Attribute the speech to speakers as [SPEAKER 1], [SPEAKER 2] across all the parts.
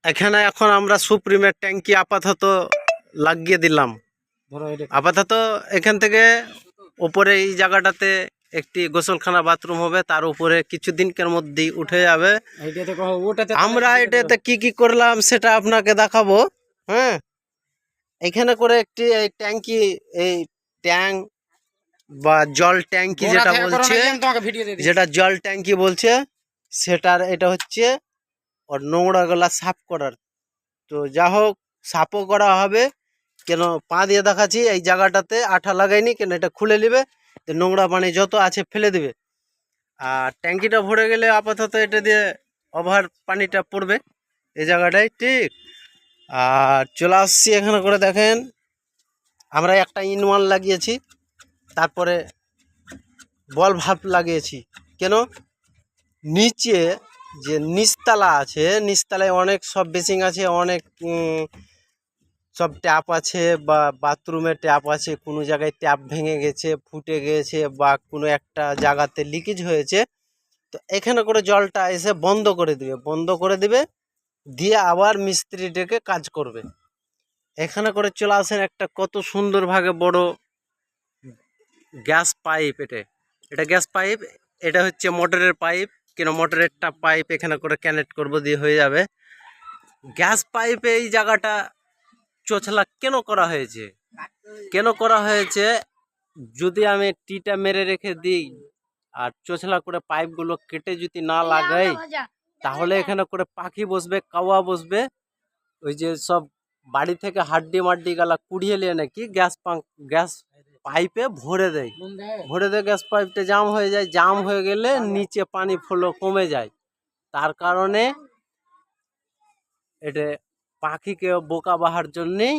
[SPEAKER 1] এখানে এখন আমরা সুপ্রিমের ট্যাঙ্কি আপাতত লাগিয়ে দিলাম। আপাতত এখান থেকে উপরে এই জায়গাটাতে একটি গোসলখানা বাথরুম হবে, তার উপরে কিছুদিনের মধ্যেই উঠে যাবে। আমরা এটাতে কি কি করলাম সেটা আপনাকে দেখাবো। হ্যাঁ, এখানে করে একটি এই ট্যাঙ্কি, এই ট্যাঙ্ক বা জল ট্যাঙ্কি যেটা বলছে, যেটা জল ট্যাঙ্কি বলছে, সেটার এটা হচ্ছে ওর নোংরাগুলা সাফ করার। তো যা হোক, সাফও করা হবে। কেন পা দিয়ে দেখাচ্ছি, এই জায়গাটাতে আঠা লাগাইনি কেন, এটা খুলে নেবে, তো নোংরা পানি যত আছে ফেলে দিবে। আর ট্যাঙ্কিটা ভরে গেলে আপাতত এটা দিয়ে ওভার পানিটা পড়বে এই জায়গাটায়, ঠিক। আর চলে আসছি এখানে করে দেখেন, আমরা একটা ইনওয়ান লাগিয়েছি, তারপরে বল ভাল্ব লাগিয়েছি। কেন, নিচে যে নিচতলা আছে, নিচতলায় অনেক সব বেসিং আছে, অনেক সব ট্যাপ আছে, বা বাথরুমে ট্যাপ আছে। কোনো জায়গায় ট্যাপ ভেঙে গেছে, ফুটে গেছে, বা কোনো একটা জায়গাতে লিকেজ হয়েছে, তো এখানে করে জলটা এসে বন্ধ করে দিবে, দিয়ে আবার মিস্ত্রি ডেকে কাজ করবে। এখানে করে চলে আসেন একটা কত সুন্দরভাবে বড় গ্যাস পাইপ। এটা গ্যাস পাইপ, এটা হচ্ছে মোটরের পাইপ। কেন, মোটরেরটা পাইপ এখানে করে কানেক্ট করবো, দিয়ে হয়ে যাবে। গ্যাস পাইপে এই জায়গাটা চোছলা কেন করা হয়েছে, যদি আমি টিটা মেরে রেখে দিই আর চোছলা করে পাইপগুলো কেটে যদি না লাগাই, তাহলে এখানে করে পাখি বসবে, কাওয়া বসবে। ওই যে সব বাড়ি থেকে হাড্ডি মাড্ডি গালা কুড়িয়ে নিয়ে নাকি গ্যাস পাইপে ভরে দেয়। গ্যাস পাইপটা জাম হয়ে যায়, জাম হয়ে গেলে নিচে পানি ফ্লো কমে যায়। তার কারণে এটা পাখিকে বোকা বাহার জন্যেই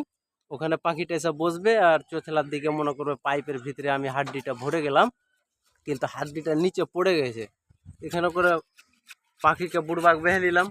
[SPEAKER 1] ওখানে পাখিটা এসে বসবে, আর চোছলার দিকে মনে করবে পাইপের ভিতরে আমি হাড্ডিটা ভরে গেলাম, কিন্তু হাড্ডিটা নিচে পড়ে গেছে। এখানে করে পাখিকে বুড়বাক বেঁধে নিলাম।